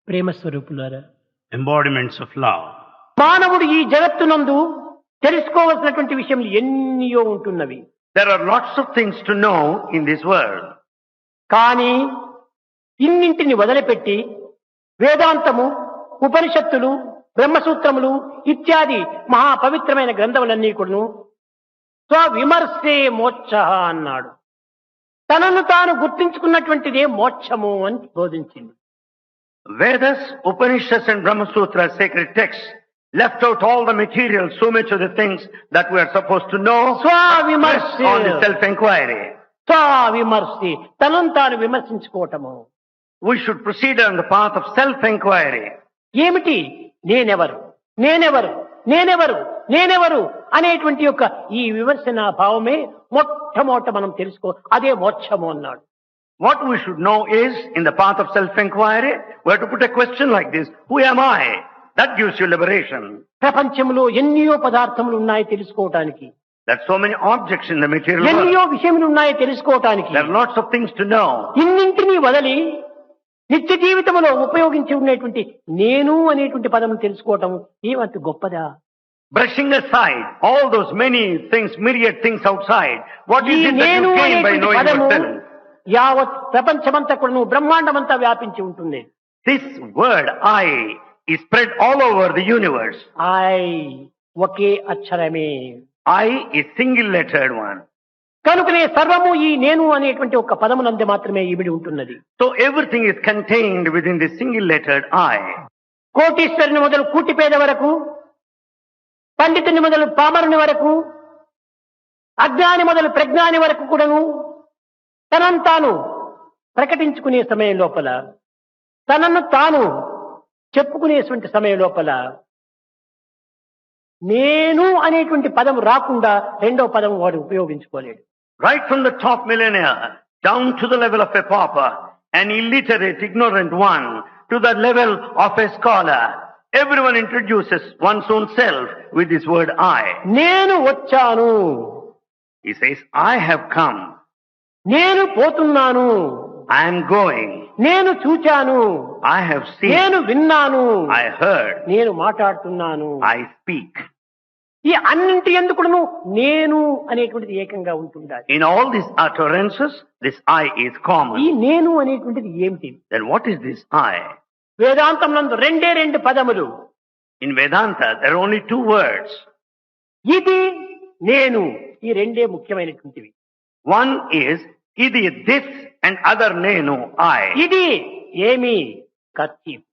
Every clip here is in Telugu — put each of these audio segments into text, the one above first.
ప్రేమ స్వరూపులారా, embodiments of love. మానవుడు ఈ జగత్తునందు తెలుసుకోవాల్సినటువంటి విషయములు ఎన్నో ఉంటున్నవి. There are lots of things to know in this world. కానీ ఇన్నింటిని వదిలిపెట్టి వేదాంతము, ఉపనిషత్తులు, బ్రహ్మసూత్రములు ఇత్యాది మహా పవిత్రమైన గ్రంథములన్నీ కూడాను స్వవిమర్శే మోక్ష అన్నాడు. తనను తాను గుర్తించుకున్నటువంటిదే మోక్షము అని బోధించింది. Vedas, Upanishads and Brahma Sutras, sacred texts, left out all the material, so much of the things that we are supposed to know స్వవిమర్శే on the self-inquiry. స్వవిమర్శి తనను తాను విమర్శించుకోవటము. We should proceed on the path of self-inquiry. ఏమిటి నేనెవరు, నేనెవరు, నేనెవరు, నేనెవరు అనేటువంటి యొక్క ఈ విమర్శన భావమే మొట్టమొదట మనం తెలుసుకో, అదే మోక్షము అన్నాడు. What we should know is, in the path of self-inquiry, we have to put a question like this: who am I? That gives you liberation. ప్రపంచంలో ఎన్నో పదార్థములు ఉన్నాయి తెలుసుకోవటానికి, There are so many objects in the material ఎన్నో world. విషయములు ఉన్నాయి తెలుసుకోవటానికి. There are lots of things to know. ఇన్నింటినీ వదిలి నిత్య జీవితంలో ఉపయోగించి ఉన్నటువంటి నేను అనేటువంటి పదం తెలుసుకోవటం ఏమంత గొప్పదా? Brushing aside all those many things, myriad things outside, what ఈ is it that నేను you gain by అనేటువంటి knowing పదము yourself? యావత్ ప్రపంచమంతా కూడా బ్రహ్మాండమంతా వ్యాపించి ఉంటుంది. This word I is spread all over the universe. I ఒకే అక్షరమే. I is single-lettered one. కనుకనే సర్వము ఈ నేను అనేటువంటి ఒక పదమునందు మాత్రమే ఇమిడి ఉంటున్నది. So everything is contained within this single-lettered I. కోటీశ్వరుని మొదలు కూటిపేద వరకు, పండితుని మొదలు పామరుని వరకు, అజ్ఞాని మొదలు ప్రజ్ఞాని వరకు కూడాను తనను తాను ప్రకటించుకునే సమయం లోపల, తనను తాను చెప్పుకునేటువంటి సమయం లోపల నేను అనేటువంటి పదం రాకుండా రెండో పదం వాడు ఉపయోగించుకోలేడు. Right from the top millionaire down to the level of a pauper, an illiterate, ignorant one, to the level of a scholar, everyone introduces one's own self with this word I. నేను వచ్చాను, He says, I have come, నేను పోతున్నాను, I am going, నేను చూచాను, I have seen, నేను విన్నాను, I heard, నేను మాట్లాడుతున్నాను. I speak. ఈ అన్నింటి ఎందుకును నేను అనేటువంటిది ఏకంగా ఉంటుండాలి. In all these utterances, this I is ఈ common. నేను అనేటువంటిది ఏమిటి? Then what is this I? వేదాంతం నందు రెండే రెండు పదములు. In Vedanta, there are only two words. ఇది నేను, ఈ రెండే ముఖ్యమైనటువంటివి. One is idi, this, and other nenu, I. ఇది ఏమి? Kerchief.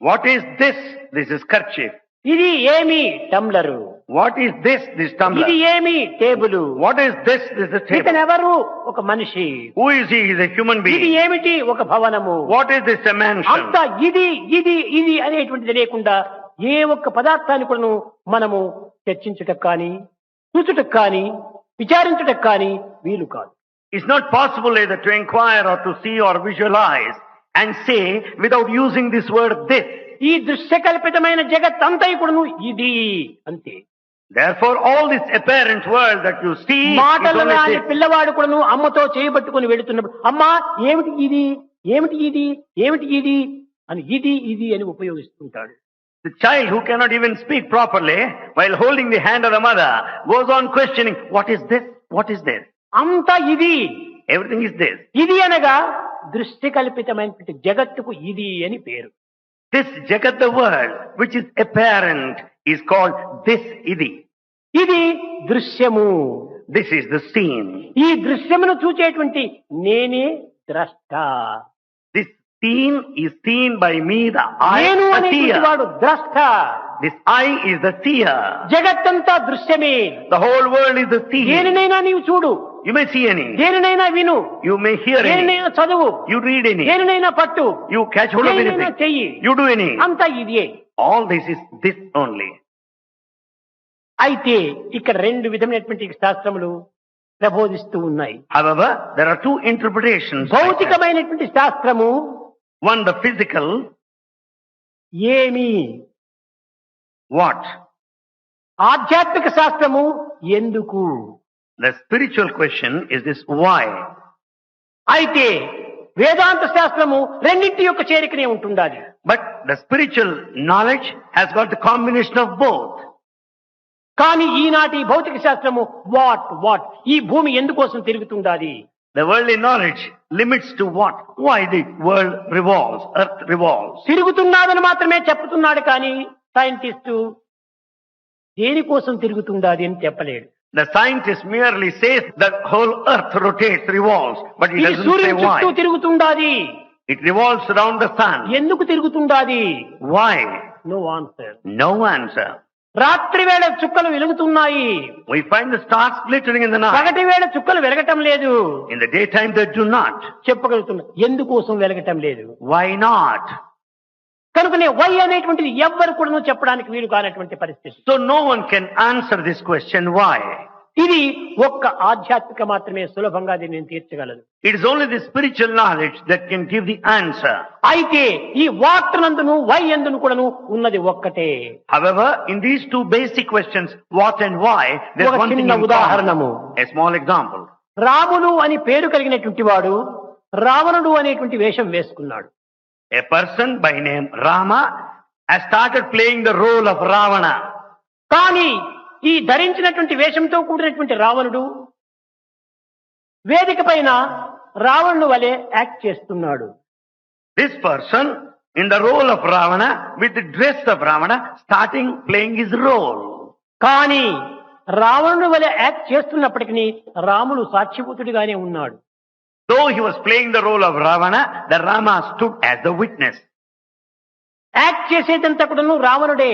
What is this? This is kerchief. ఇది ఏమి? టంబ్లరు. What is this? This tumbler. ఇది ఏమి? Table. What is this? This is a table. ఇతనెవరు? ఒక మనిషి. Who is he? He is a human ఇది being. ఏమిటి? ఒక భవనము. What is this? A mansion. అంతా ఇది ఇది ఇది అనేటువంటిది లేకుండా ఏ ఒక్క పదార్థాన్ని కూడా మనము చర్చించుటకు కానీ, చూచుటకు కానీ, విచారించుటకు కానీ వీలు కాదు. It's not possible either to inquire or to see or visualize and say without using this word this. ఈ దృశ్యకల్పితమైన జగత్ అంతా కూడాను ఇది అంతే. Therefore, all this apparent world that you see is మాటలు only రాని this. పిల్లవాడు కూడాను అమ్మతో చేయబట్టుకుని వెళుతున్నప్పుడు అమ్మా ఏమిటి ఇది, ఏమిటి ఇది, ఏమిటి ఇది అని ఇది ఇది అని ఉపయోగిస్తుంటాడు. The child who cannot even speak properly, while holding the hand of the mother, goes on questioning, what is this? What is this? అంతా ఇది. Everything is this. ఇది అనగా దృశ్యకల్పితమైనటువంటి జగత్తుకు ఇది అని పేరు. This Jagat, the world, which is apparent, is called this idi. ఇది దృశ్యము. This is the scene. ఈ దృశ్యమును చూచేటువంటి నేనే ద్రష్ట. This scene is seen by me, the I, నేను the అనేటువంటి seer. వాడు ద్రష్ట. This I is the seer. జగత్తంతా దృశ్యమే. The whole world is the seer. దేనినైనా నీవు చూడు, You may see any. దేనినైనా విను, You may hear any. దేనినైనా చదువు, You read any. దేనినైనా పట్టు, You catch hold of దేనినైనా anything. చెయ్యి, You do any. అంతా ఇదే. All this is this only. అయితే ఇక్కడ రెండు విధమైనటువంటి శాస్త్రములు ప్రబోధిస్తూ ఉన్నాయి. However, there are two interpretations. భౌతికమైనటువంటి శాస్త్రము One, the physical. ఏమి? What? ఆధ్యాత్మిక శాస్త్రము ఎందుకు? The spiritual question is this: why? అయితే వేదాంత శాస్త్రము రెండింటి యొక్క చేరికనే ఉంటుండాలి. But the spiritual knowledge has got the combination of both. కానీ ఈనాటి భౌతిక శాస్త్రము వాట్ ఈ భూమి ఎందుకోసం తిరుగుతుండాలి? The worldly knowledge limits to what? Why the world revolves, earth revolves. తిరుగుతున్నాదని మాత్రమే చెప్తున్నాడు కానీ సైంటిస్టు దేనికోసం తిరుగుతుండాలి అని చెప్పలేడు. The scientist merely says the whole earth rotates, revolves, but he ఇది doesn't say సూర్యుని చుట్టూ why. తిరుగుతుండాలి. It revolves around the sun. ఎందుకు తిరుగుతుండాలి? Why? No answer. No answer. రాత్రి వేళ చుక్కలు వెలుగుతున్నాయి. We find the stars glittering in the night. పగటి వేళ చుక్కలు వెలగటం లేదు. In the daytime they do not. చెప్పగలుగుతున్నా ఎందుకోసం వెలగటం లేదు? Why not? కనుకనే వై అనేటువంటిది ఎవ్వరు కూడా చెప్పడానికి వీలు కానటువంటి పరిస్థితి. So no one can answer this question why. ఇది ఒక్క ఆధ్యాత్మిక మాత్రమే సులభంగా దీన్ని తీర్చగలదు. It is only the spiritual knowledge that can give the answer. అయితే ఈ వాట్ నందును వై ఎందును కూడాను ఉన్నది ఒక్కటే. However, in these two basic questions, what and why, there is ఒక one thing చిన్న in ఉదాహరణము. common. A small example. రాముడు అని పేరు కలిగినటువంటి వాడు రావణుడు అనేటువంటి వేషం వేసుకున్నాడు. A person by name Rama has started playing the role of Ravana. కానీ ఈ ధరించినటువంటి వేషంతో కూడినటువంటి రావణుడు వేదిక పైన రావణుడు వలె యాక్ట్ చేస్తున్నాడు. This person in the role of Ravana with the dress of Ravana starting playing his role. కానీ రావణుడు వలె యాక్ట్ చేస్తున్నప్పటికీ రాముడు సాక్షిభూతుడిగానే ఉన్నాడు. Though he was playing the role of Ravana, the Rama stood as the witness. Act చేసేదంతా కూడాను రావణుడే.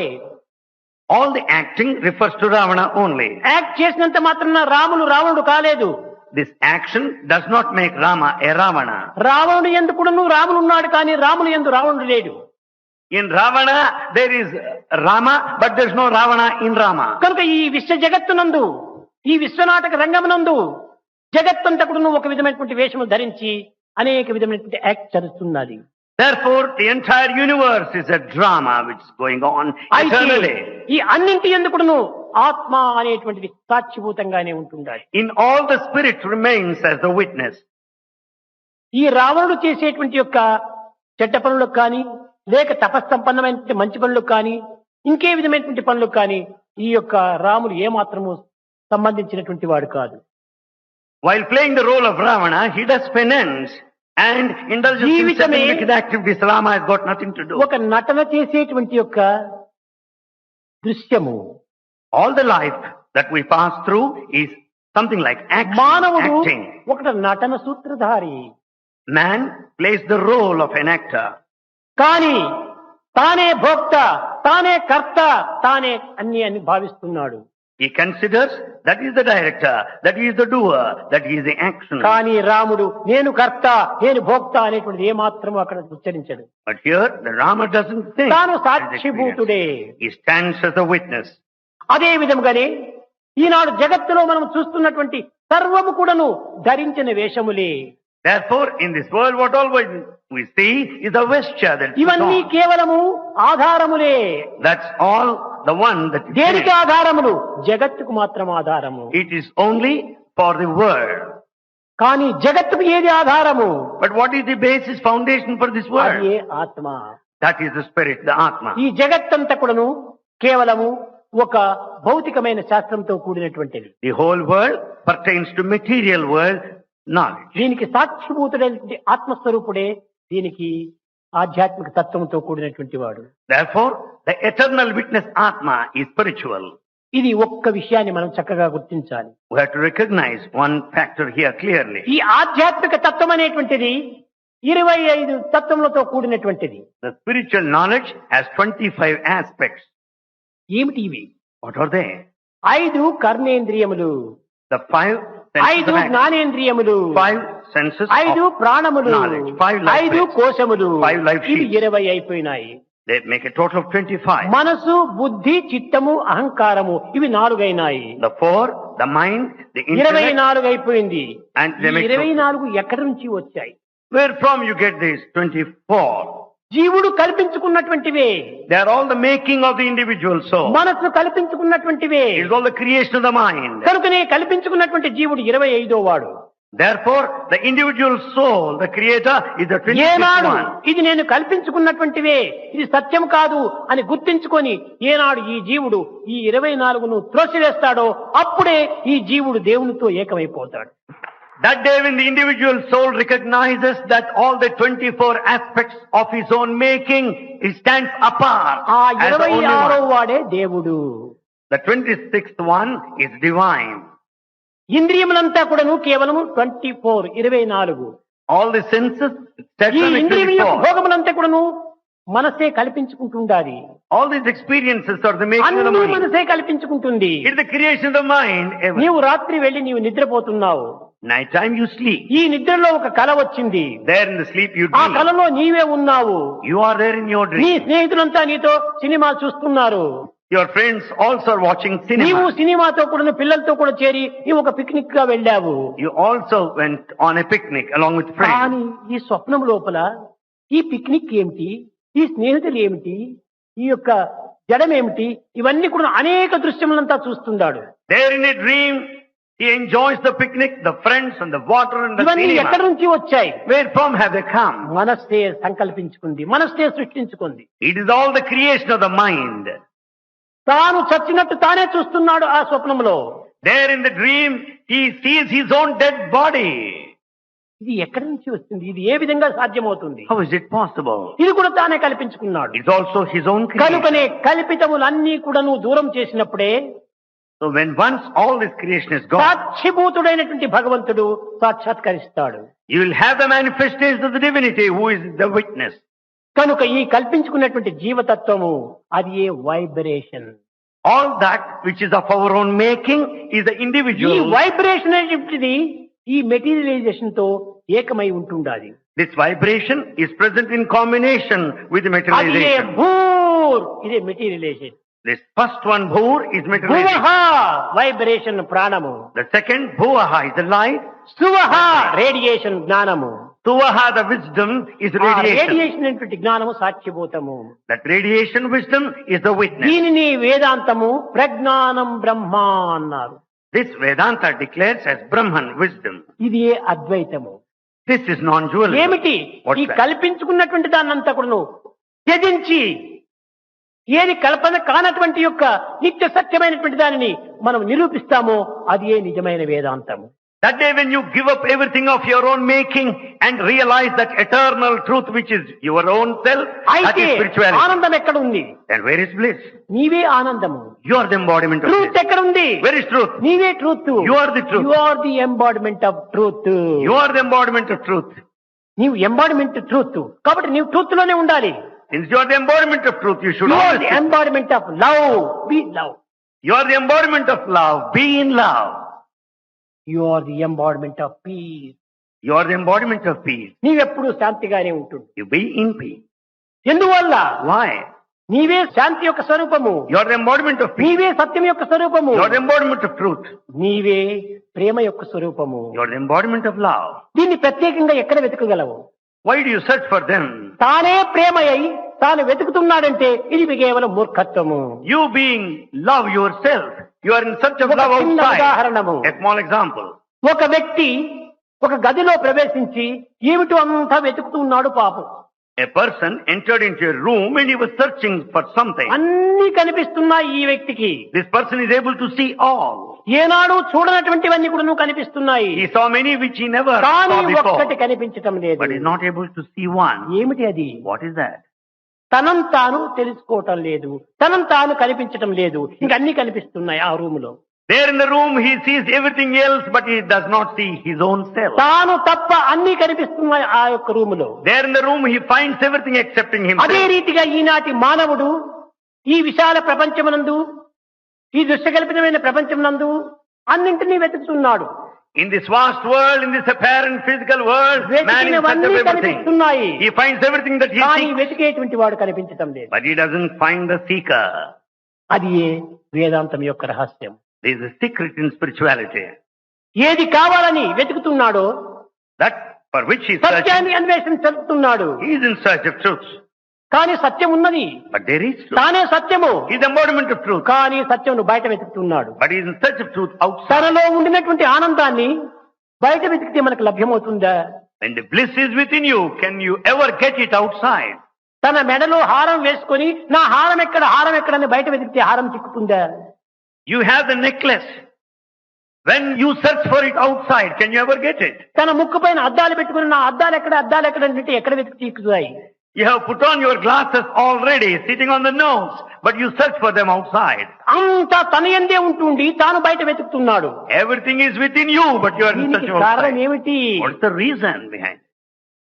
All the acting refers to Ravana only. Act చేసినంత మాత్రాన రావణుడు కాలేదు. This action does not make Rama a Ravana. రావణుడు యందు కూడాను రాముడు ఉన్నాడు కానీ రాముడు యందు రావణుడు లేడు. In Ravana there is Rama, but there is no Ravana in Rama. కనుక ఈ విశ్వ జగత్తునందు ఈ విశ్వనాటక రంగమునందు జగత్తంతా కూడాను ఒక విధమైనటువంటి వేషము ధరించి అనేక విధమైనటువంటి యాక్ట్ జరుగుతున్నది. Therefore, the entire universe is a drama which is going on eternally. ఈ అన్నింటి యందు కూడాను ఆత్మ అనేటువంటిది సాక్షిభూతంగానే ఉంటుండాలి. In all the spirit remains as the witness. ఈ రావణుడు చేసేటువంటి యొక్క చెడ్డ పనులకు కానీ లేక తపస్సంపన్నమైనటువంటి మంచి పనులకు కానీ ఇంకే విధమైనటువంటి పనులకు కానీ ఈ యొక్క రాముడు ఏమాత్రము సంబంధించినటువంటి వాడు కాదు. While playing the role of Ravana, he does penance and indulges himself in wicked activities. Rama has got nothing to do. ఒక నటన చేసేటువంటి యొక్క దృశ్యము. All the life that we pass through is something like మానవుడు acting. ఒకటి నటన సూత్రధారి. Man plays the role of an actor. కానీ తానే భోక్త, తానే కర్త, తానే అన్ని అని భావిస్తున్నాడు. He considers that he is the director, that he is the doer, that he is the action. కానీ రాముడు నేను కర్త, నేను భోక్త అనేటువంటిది ఏమాత్రము అక్కడ ఉచ్చరించడు. But here the Rama doesn't think. తాను సాక్షిభూతుడే. He stands as a witness. అదే విధముగానే ఈనాడు జగత్తులో మనం చూస్తున్నటువంటి సర్వము కూడాను ధరించిన వేషములే. Therefore, in this world, what all we see is a vesture that ఇవన్నీ కేవలము ఆధారములే. That's all the one that is దేనికి there. ఆధారములు? జగత్తుకు మాత్రం ఆధారము. It is only for the world. కానీ జగత్తుకు ఏది ఆధారము? But what is the basis, foundation for this world? అదే ఆత్మ. That is the spirit, the Atma. ఈ జగత్తంతా కూడాను కేవలము ఒక భౌతికమైన శాస్త్రంతో కూడినటువంటిది. The whole world pertains to material world knowledge. దీనికి సాక్షిభూతుడైనటువంటి ఆత్మస్వరూపుడే దీనికి ఆధ్యాత్మిక తత్వంతో కూడినటువంటి వాడు. Therefore, the eternal witness Atma is spiritual. ఇది ఒక్క విషయాన్ని మనం చక్కగా గుర్తించాలి. We have to recognize one factor here clearly. ఈ ఆధ్యాత్మిక తత్వం అనేటువంటిది 25 తత్వములతో కూడినటువంటిది. The spiritual knowledge has 25 aspects. ఏమిటి ఇవి? What are they? 5 కర్మేంద్రియములు, The 5 senses 5 of action. జ్ఞానేంద్రియములు, 5 senses 5 of ప్రాణములు, knowledge, 5 life 5 waves, కోశములు, 5 life ఇవి sheets. 20 అయిపోయినాయి. They make a total of 25. మనసు, బుద్ధి, చిత్తము, అహంకారము ఇవి 4 అయినాయి. The 4, the mind, the intellect. 24 అయిపోయింది. And they make 24 ఎక్కడి నుంచి వచ్చాయి? Where from you get these 24? జీవుడు కల్పించుకున్నటువంటివే. They are all the making of the individual soul. మనసు కల్పించుకున్నటువంటివే. It is all the creation of the mind. కనుకనే కల్పించుకున్నటువంటి జీవుడు 25వ వాడు. Therefore, the individual soul, the creator, is the 26th ఏనాడు one. ఇది నేను కల్పించుకున్నటువంటివే, ఇది సత్యం కాదు అని గుర్తించుకొని ఏనాడు ఈ జీవుడు ఈ 24ను త్రోసివేస్తాడో అప్పుడే ఈ జీవుడు దేవునితో ఏకమైపోతాడు. That day when the individual soul recognizes that all the 24 aspects of his own making, he stands apart ఆ as the only 26వ one. వాడే దేవుడు. The 26th one is divine. ఇంద్రియములంతా కూడాను కేవలము 24. All the senses, ఈ sets ఇంద్రియం యొక్క 24. భోగములంతా కూడాను మనసే కల్పించుకుంటుండాలి. All these experiences are the making of the అన్ని mind. మనసే కల్పించుకుంటుంది. It's the creation of the mind. నీవు రాత్రి వెళ్లి నీవు నిద్రపోతున్నావు. Night time you sleep. ఈ నిద్రలో ఒక కల వచ్చింది. There in the sleep you ఆ dream. కలలో నీవే ఉన్నావు. You are there in your నీ dream. స్నేహితులంతా నీతో సినిమా చూస్తున్నారు. Your friends also are watching నీవు cinema. సినిమాతో కూడా పిల్లలతో కూడా చేరి నీవు ఒక పిక్నిక్ గా వెళ్ళావు. You also went on a picnic along with friends. కానీ ఈ స్వప్నం లోపల ఈ పిక్నిక్ ఏమిటి, ఈ స్నేహితులు ఏమిటి, ఈ యొక్క జడం ఏమిటి, ఇవన్నీ కూడా అనేక దృశ్యములంతా చూస్తున్నాడు. There in a dream, he enjoys the picnic, the friends and the water and the ఇవన్నీ ఎక్కడి cinema. నుంచి వచ్చాయి? Where from have they come? మనస్సే సంకల్పించుకుంది, మనస్సే సృష్టించుకుంది. It is all the creation of the mind. తాను చచ్చినట్టు తానే చూస్తున్నాడు ఆ స్వప్నంలో. There in the dream, he sees his own dead body. ఇది ఎక్కడి నుంచి వస్తుంది? ఇది ఏ విధంగా సాధ్యమవుతుంది? How is it possible? ఇది కూడా తానే కల్పించుకున్నాడు. It's also his own creation. కనుకనే కల్పితములన్నీ కూడా నువ్వు దూరం చేసినప్పుడే So when once all this creation is gone, సాక్షిభూతుడైనటువంటి భగవంతుడు సాక్షాత్కరిస్తాడు. you will have the manifestation of the divinity who is the witness. కనుక ఈ కల్పించుకున్నటువంటి జీవతత్వము అది ఏ vibration. All that which is of our own making is the ఈ individual. వైబ్రేషన్ అనేటువంటిది ఈ మెటీరియలైజేషన్ తో ఏకమై ఉంటుండాలి. This vibration is present in combination with the అది ఏ materialization. భూర్, ఇదే materialization. This first one, bhur, is భువః materialization. వైబ్రేషన్ ప్రాణము, The second, bhuvaha, is the light. సువః రేడియేషన్ జ్ఞానము. Tuvaha, the wisdom, is ఆ radiation. రేడియేషన్ అనేటువంటి జ్ఞానము సాక్షిభూతము. That radiation wisdom is the witness. దీనిని వేదాంతము ప్రజ్ఞానం బ్రహ్మ అన్నారు. This Vedanta declares as Brahman, wisdom. ఇది ఏ అద్వైతము. This is non-dualism. ఏమిటి? What's ఈ that? కల్పించుకున్నటువంటి దాన్నంతా కూడాను త్యజించి ఏది కల్పన కానటువంటి యొక్క నిత్య సత్యమైనటువంటి దానిని మనం నిరూపిస్తామో అది ఏ నిజమైన వేదాంతము. That day when you give up everything of your own making and realize that eternal truth which is your own self, that అయితే is spirituality. ఆనందం ఎక్కడుంది? And where is bliss? నీవే ఆనందము. You are the embodiment of truth bliss. ఎక్కడుంది? Where is truth? నీవే truth. You are the truth. You are the embodiment of truth. You are the embodiment of truth. నీవు ఎంబాడిమెంట్ ట్రూత్ కాబట్టి నీవు ట్రూత్ లోనే ఉండాలి. Since you are the embodiment of truth, you should you are always the be. Embodiment of love. Be love. You are the embodiment of love. Be in love. You are the embodiment of peace. You are the embodiment of peace. నీవెప్పుడు శాంతిగానే ఉంటుంది. You be in peace. ఎందువల్ల? Why? నీవే శాంతి యొక్క స్వరూపము. You are the embodiment of peace. నీవే సత్యం యొక్క స్వరూపము. You are the embodiment of truth. నీవే ప్రేమ యొక్క స్వరూపము. You are the embodiment of love. దీన్ని ప్రత్యేకంగా ఎక్కడ వెతకగలవు? Why do you search for them? తానే ప్రేమయ్యి తాను వెతుకుతున్నాడంటే ఇది కేవలం మూర్ఖత్వము. You being love yourself, you are in search of ఒక love చిన్న outside. ఉదాహరణము. A small example. ఒక వ్యక్తి ఒక గదిలో ప్రవేశించి ఏమిటో అంతా వెతుకుతున్నాడు పాపం. A person entered into a room and he was searching for something. అన్ని కనిపిస్తున్నాయి ఈ వ్యక్తికి. This person is able to see all. ఏనాడు చూడనటువంటివన్నీ కూడా నువ్వు కనిపిస్తున్నాయి. He saw many which he never కానీ saw before. ఒక్కటి కనిపించటం లేదు. But he is not able to see one. ఏమిటి అది? What is that? తనం తాను తెలుసుకోవటం లేదు, తనం తాను కనిపించటం లేదు, ఇంకన్నీ కనిపిస్తున్నాయి ఆ రూమ్ లో. There in the room he sees everything else but he does not see his own self. తాను తప్ప అన్ని కనిపిస్తున్నాయి ఆ యొక్క రూమ్ లో. There in the room he finds everything excepting అదే himself. రీతిగా ఈనాటి మానవుడు ఈ విశాల ప్రపంచమునందు, ఈ దృశ్యకల్పితమైన ప్రపంచమునందు అన్నింటినీ వెతుకుతున్నాడు. In this vast world, in this apparent physical world, man is search of వెతికినవన్నీ everything. కనిపిస్తున్నాయి. He finds everything that he కానీ seeks, వెతికేటువంటి వాడు కనిపించటం లేదు. but he doesn't find the seeker. అది ఏ వేదాంతం యొక్క రహస్యం. There is a secret in spirituality. ఏది కావాలని వెతుకుతున్నాడో That for which he is searching, సత్యాన్ని అన్వేషణ చెందుతున్నాడు. he is in search of truth. కానీ సత్యం ఉన్నది, But there is truth. తానే సత్యము. He is the embodiment of truth. కానీ సత్యం బయట వెతుకుతున్నాడు. But he is in search of truth outside. తనలో ఉండినటువంటి ఆనందాన్ని బయట వెతికితే మనకు లభ్యమవుతుందా? When the bliss is within you, can you ever get it outside? తన మెడలో హారం వేసుకొని నా హారం ఎక్కడ అని బయట వెతికితే హారం చిక్కుతుందా? You have the necklace. When you search for it outside, can you ever get it? తన ముక్కు పైన అద్దాలు పెట్టుకుని నా అద్దాలు ఎక్కడ అంటే ఎక్కడ వెతికి చిక్కుతాయి? You have put on your glasses already, sitting on the nose, but you search for them outside. అంతా తన యందే ఉంటుండి తాను బయట వెతుకుతున్నాడు. Everything is within you, but you are in search of కారణం outside. ఏమిటి? What's the reason behind?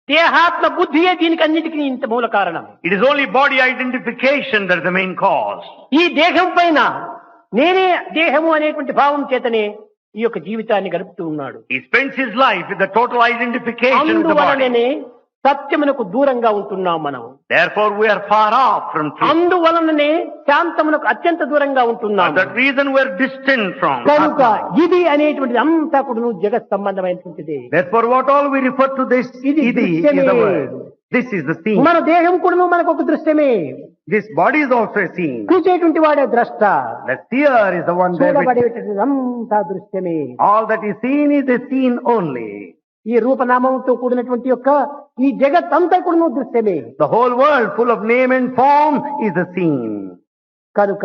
దేహాత్మ బుద్ధియే దీనికి అన్నిటికీ ఇంత మూల కారణం. It is only body identification that is the main cause. ఈ దేహం పైన నేనే దేహము అనేటువంటి భావం చేతనే ఈ యొక్క జీవితాన్ని గడుపుతూ ఉన్నాడు. He spends his life with the total identification with the body. అందువలననే సత్యమునకు దూరంగా ఉంటున్నాం మనం. Therefore we are far off from truth. అందువలననే శాంతమునకు అత్యంత దూరంగా ఉంటున్నాం. For that reason we are distant from. కనుక ఇది అనేటువంటిది అంతా కూడా జగత్ సంబంధమైనటువంటిది. Therefore what all we refer to this ఇది is the word. This is the scene. మన దేహం కూడా మనకు ఒక దృశ్యమే. This body is also a scene. చూసేటువంటి వాడే ద్రష్ట. The seer is the one there. చూడబడేటువంటిది అంతా దృశ్యమే. All that is seen is a scene only. ఈ రూపనామంతో కూడినటువంటి యొక్క ఈ జగత్ అంతా కూడా దృశ్యమే. The whole world full of name and form is a scene. కనుక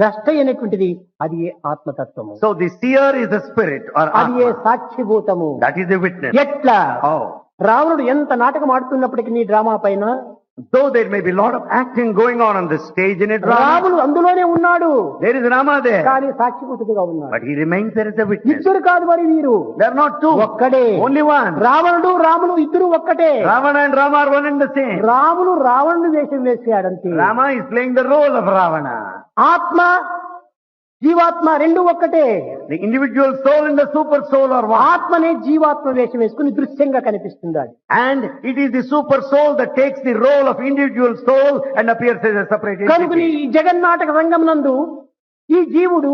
ద్రష్ట అనేటువంటిది అది ఆత్మతత్వము. So the seer is the spirit or అది atma. సాక్షిభూతము. That is the witness. ఎట్లా How? రావణుడు ఎంత నాటకం ఆడుతున్నప్పటికీ నీ డ్రామా పైన Though there may be a lot of acting going on the stage in a drama, రాముడు అందులోనే ఉన్నాడు. there is Rama there. కానీ సాక్షిభూతుడిగా ఉన్నాడు. But he remains there as a witness. ఇద్దరు కాదు మరి వీరు. They are not two. ఒక్కడే. Only one. రాముడు ఇద్దరు ఒక్కటే. Ravana and Rama are one and the same. రావణుడు వేషం వేసాడంతే. Rama is playing the role of Ravana. ఆత్మ జీవాత్మ రెండు ఒక్కటే. The individual soul and the super soul are one. ఆత్మనే జీవాత్మ వేషం వేసుకుని దృశ్యంగా కనిపిస్తుంది అది. And it is the super soul that takes the role of individual soul and appears as a separate కనుకని entity. ఈ జగన్నాటక రంగమునందు ఈ జీవుడు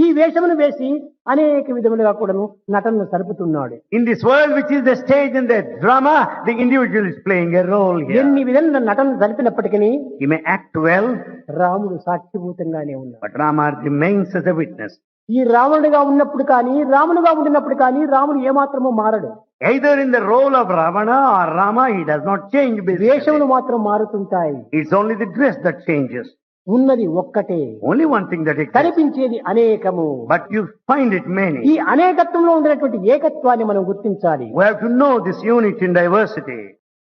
ఈ వేషమును వేసి అనేక విధములుగా కూడాను నటనను సరుపుతున్నాడు. In this world which is the stage in the drama, the individual is playing a role here. ఎన్ని విధముల నటన జరిపినప్పటికీ He may act well, రాముడు సాక్షిభూతంగానే ఉన్నాడు. but Rama remains as a witness. ఈ రావణుడిగా ఉన్నప్పుడు కానీ రాముడుగా ఉండినప్పుడు కానీ రాముడు ఏమాత్రము మారడు. Either in the role of Ravana or Rama, he does not change basically. వేషములు మాత్రం మారుతుంటాయి. It's only the dress that changes. ఉన్నది ఒక్కటే. Only one thing that exists. కనిపించేది అనేకము. But you find it many. ఈ అనేకత్వంలో ఉన్నటువంటి ఏకత్వాన్ని మనం గుర్తించాలి. We have to know this unity in diversity.